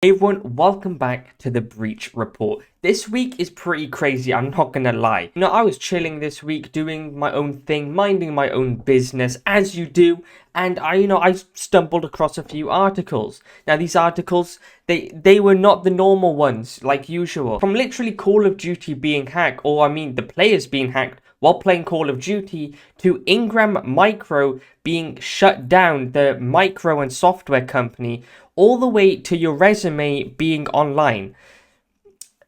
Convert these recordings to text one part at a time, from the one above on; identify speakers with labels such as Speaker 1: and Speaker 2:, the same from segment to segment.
Speaker 1: Hey everyone, welcome back to the Breach Report. This week is pretty crazy, I'm not gonna lie. I was chilling this week, doing my own thing, minding my own business, as you do, and I stumbled across a few articles. Now these articles, they were not the normal ones, like usual. From literally Call of Duty being hacked, or I mean the players being hacked, while playing Call of Duty, to Ingram Micro being shut down, the micro and software company, all the way to your resume being online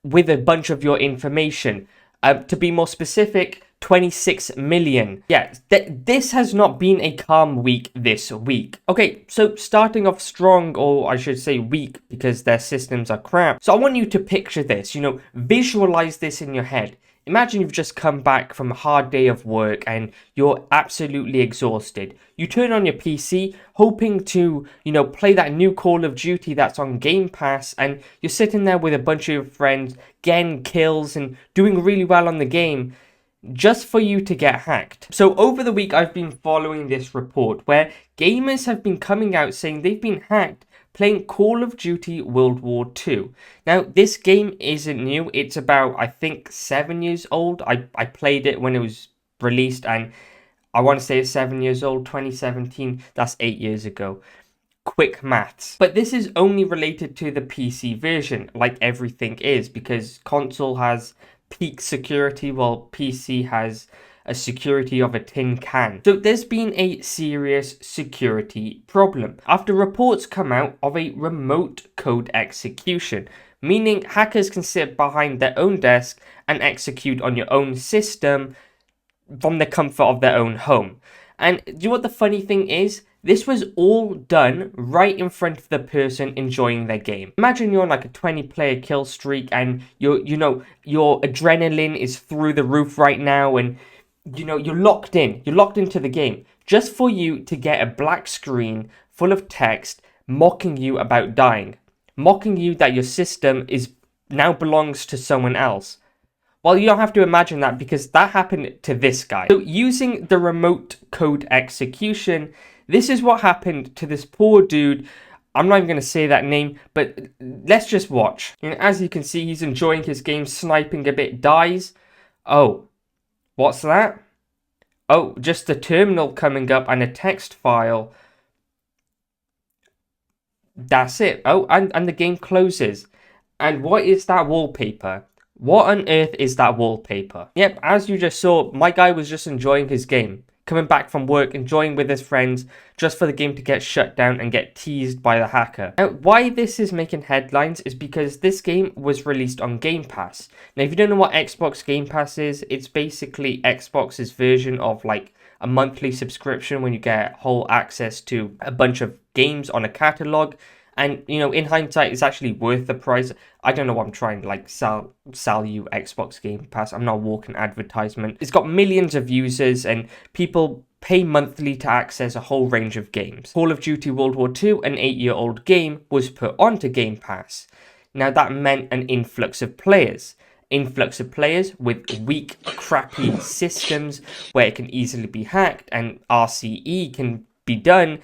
Speaker 1: with a bunch of your information. To be more specific, 26 million. Yeah, this has not been a calm week this week. Okay, so starting off strong, or I should say weak, because their systems are crap. So I want you to picture this, visualize this in your head. Imagine you've just come back from a hard day of work and you're absolutely exhausted. You turn on your PC hoping to, play that new Call of Duty that's on Game Pass, and you're sitting there with a bunch of your friends, getting kills and doing really well on the game, just for you to get hacked. So over the week, I've been following this report where gamers have been coming out saying they've been hacked playing Call of Duty World War II. Now, this game isn't new. It's about, I think, 7 years old. I played it when it was released, and I want to say it's 7 years old, 2017. That's 8 years ago. Quick maths. But this is only related to the PC version, like everything is, because console has peak security while PC has a security of a tin can. So there's been a serious security problem after reports come out of a remote code execution, meaning hackers can sit behind their own desk and execute on your own system from the comfort of their own home. And do you know what the funny thing is? This was all done right in front of the person enjoying their game. Imagine you're on like a 20-player kill streak and your adrenaline is through the roof right now, and you're locked in. You're locked into the game just for you to get a black screen full of text mocking you about dying, mocking you that your system now belongs to someone else. Well, you don't have to imagine that, because that happened to this guy. So using the remote code execution, this is what happened to this poor dude. I'm not even going to say that name, but let's just watch. And as you can see, he's enjoying his game, sniping a bit, dies. Oh, what's that? Oh, just the terminal coming up and a text file. That's it. Oh, and the game closes. And what is that wallpaper? What on earth is that wallpaper? Yep, as you just saw, my guy was just enjoying his game. Coming back from work, enjoying with his friends, just for the game to get shut down and get teased by the hacker. Now, why this is making headlines is because this game was released on Game Pass. Now, if you don't know what Xbox Game Pass is, it's basically Xbox's version of like a monthly subscription when you get whole access to a bunch of games on a catalog. And, in hindsight, it's actually worth the price. I don't know what I'm trying to, sell you Xbox Game Pass. I'm not a walking advertisement. It's got millions of users, and people pay monthly to access a whole range of games. Call of Duty World War II, an 8-year-old game, was put onto Game Pass. Now, that meant an influx of players. Influx of players with weak, crappy systems where it can easily be hacked and RCE can be done.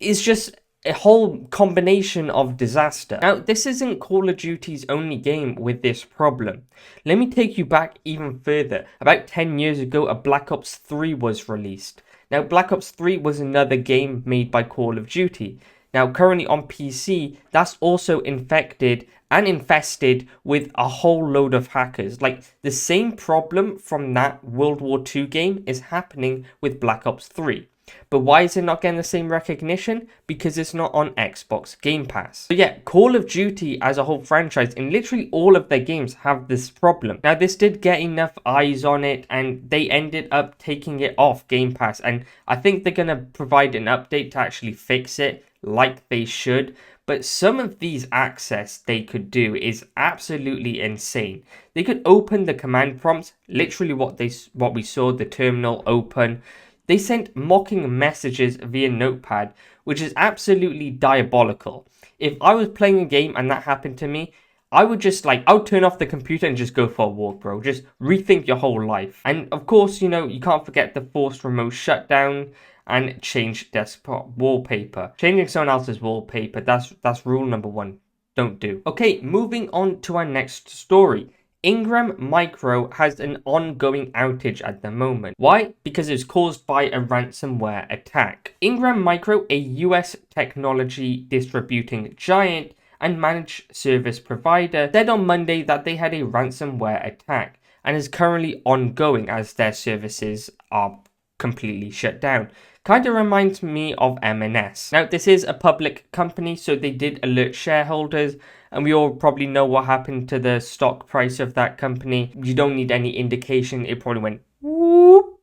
Speaker 1: It's just a whole combination of disaster. Now, this isn't Call of Duty's only game with this problem. Let me take you back even further. About 10 years ago, a Black Ops 3 was released. Now, Black Ops 3 was another game made by Call of Duty. Now, currently on PC, that's also infected and infested with a whole load of hackers. Like, the same problem from that World War II game is happening with Black Ops 3. But why is it not getting the same recognition? Because it's not on Xbox Game Pass. So yeah, Call of Duty as a whole franchise, in literally all of their games, have this problem. Now, this did get enough eyes on it, and they ended up taking it off Game Pass. And I think they're going to provide an update to actually fix it, like they should. But some of these access they could do is absolutely insane. They could open the command prompts, literally what we saw, the terminal open. They sent mocking messages via Notepad, which is absolutely diabolical. If I was playing a game and that happened to me, I would just I would turn off the computer and just go for a walk, bro. Just rethink your whole life. And of course, you can't forget the forced remote shutdown and change desktop wallpaper. Changing someone else's wallpaper, that's rule number one. don't do. Okay, moving on to our next story. Ingram Micro has an ongoing outage at the moment. Why? Because it's caused by a ransomware attack. Ingram Micro, a US technology distributing giant and managed service provider, said on Monday that they had a ransomware attack and is currently ongoing as their services are completely shut down. Kind of reminds me of M&S. Now, this is a public company, so they did alert shareholders, and we all probably know what happened to the stock price of that company. You don't need any indication. It probably went whoop.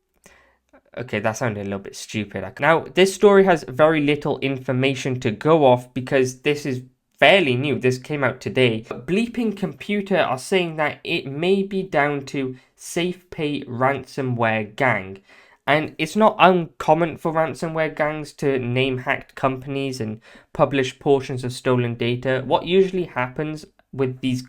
Speaker 1: Okay, that sounded a little bit stupid. Now, this story has very little information to go off because this is fairly new. This came out today. But Bleeping Computer are saying that it may be down to SafePay ransomware gang. And it's not uncommon for ransomware gangs to name hacked companies and publish portions of stolen data. What usually happens with these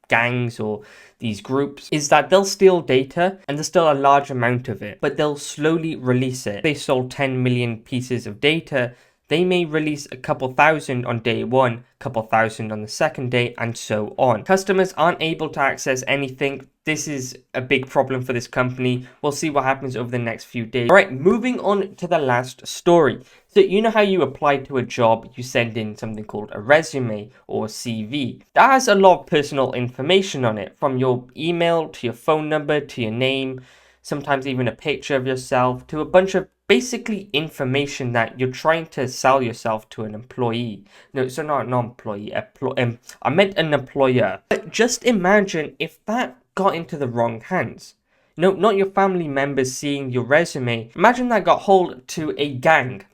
Speaker 1: gangs or these groups is that they'll steal data and there's still a large amount of it, but they'll slowly release it. If they sold 10 million pieces of data, they may release a couple thousand on day one, couple thousand on the second day, and so on. Customers aren't able to access anything. This is a big problem for this company. We'll see what happens over the next few days. All right, moving on to the last story. So you know how you apply to a job, you send in something called a resume or a CV. That has a lot of personal information on it, from your email to your phone number to your name, sometimes even a picture of yourself, to a bunch of basically information that you're trying to sell yourself to an employee. No, so not an employee, I meant an employer. But just imagine if that got into the wrong hands. No, not your family members seeing your resume. Imagine that got hold to a gang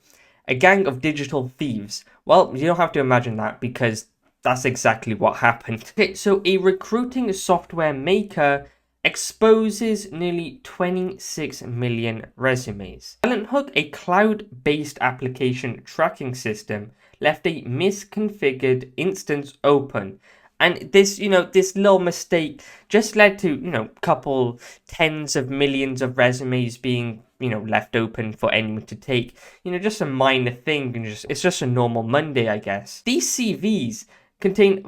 Speaker 1: of digital thieves. Well, you don't have to imagine that because that's exactly what happened. Okay, so a recruiting software maker exposes nearly 26 million resumes. Talent Hook, a cloud-based application tracking system, left a misconfigured instance open. And this, this little mistake just led to, couple tens of millions of resumes being, left open for anyone to take. Just a minor thing, and it's just a normal Monday, I guess. These CVs contain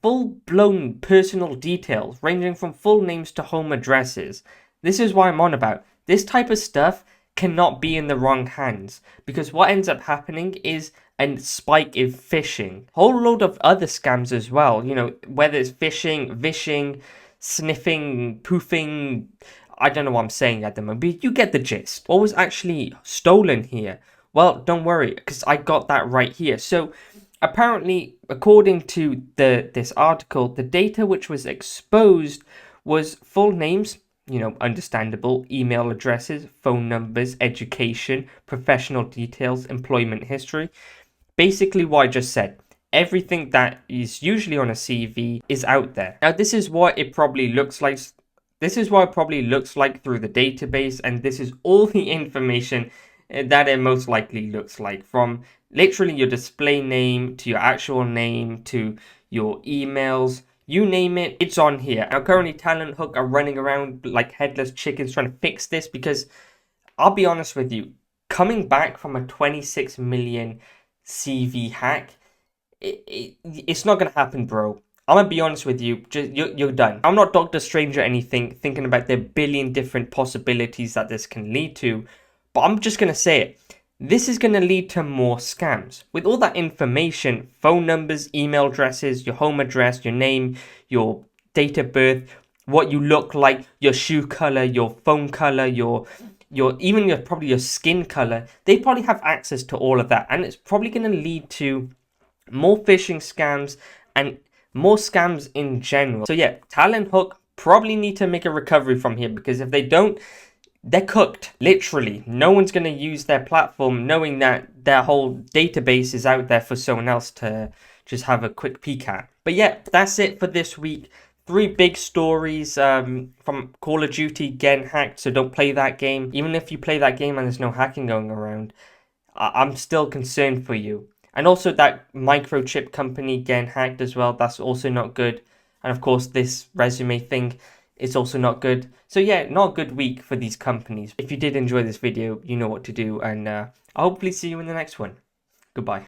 Speaker 1: full-blown personal details ranging from full names to home addresses. This is why I'm on about. This type of stuff cannot be in the wrong hands, because what ends up happening is a spike in phishing. Whole load of other scams as well, whether it's phishing, vishing, sniffing, poofing, I don't know what I'm saying at the moment, but you get the gist. What was actually stolen here? Well, don't worry, because I got that right here. So apparently, according to this article, the data which was exposed was full names, understandable, email addresses, phone numbers, education, professional details, employment history. Basically what I just said. Everything that is usually on a CV is out there. Now, this is what it probably looks like. This is what it probably looks like through the database, and this is all the information that it most likely looks like, from literally your display name to your actual name to your emails, you name it, it's on here. Now, currently Talent Hook are running around like headless chickens trying to fix this, because I'll be honest with you, coming back from a 26 million CV hack, it's not going to happen, bro. I'm going to be honest with you, you're done. I'm not Doctor Strange or anything, thinking about the billion different possibilities that this can lead to, but I'm just going to say it. This is going to lead to more scams. With all that information, phone numbers, email addresses, your home address, your name, your date of birth, what you look like, your shoe color, your phone color, probably your skin color, they probably have access to all of that, and it's probably going to lead to more phishing scams and more scams in general. So yeah, Talent Hook probably need to make a recovery from here, because if they don't, they're cooked. Literally, no one's going to use their platform knowing that their whole database is out there for someone else to just have a quick peek at. But yeah, that's it for this week. 3 big stories from Call of Duty getting hacked, so don't play that game. Even if you play that game and there's no hacking going around, I'm still concerned for you. And also that microchip company getting hacked as well, that's also not good. And of course, this resume thing, it's also not good. So yeah, not a good week for these companies. If you did enjoy this video, you know what to do, and I'll hopefully see you in the next one. Goodbye.